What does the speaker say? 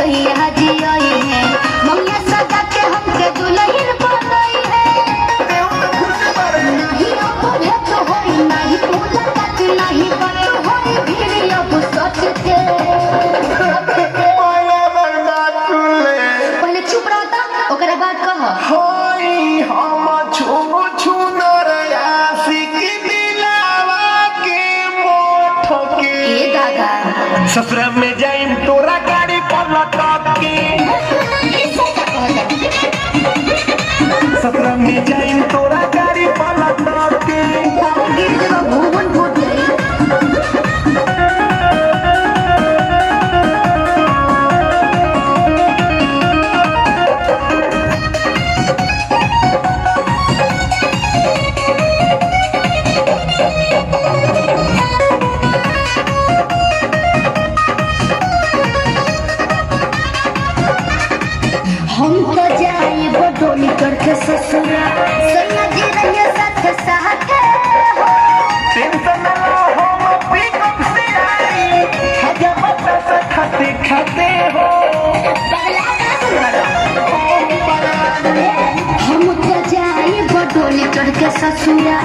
सैया जियाई है मम्मी सजा के हमके दुल्हन बनाई है नहीं अब भेंट होई नहीं मुलाकात नहीं बात होई फिर अब सच के पहले चुप रहता ओकरे बाद कह होई हम छू छू नर आशिक दिलावा के मोठ के ए दादा ससुरा में जाइम तोरा गाड़ी पर लटक के ससुरा में जाइम तोरा गाड़ी पर लटक के गिर जब भूवन फूट गई हम तो जाए बडोली करके ससुरा सैया जी रहिए साथ साथ टेंशन ना लो हम पिकअप से आई खाजा बता खाते खाते हो हम तो जाए बडोली करके ससुरा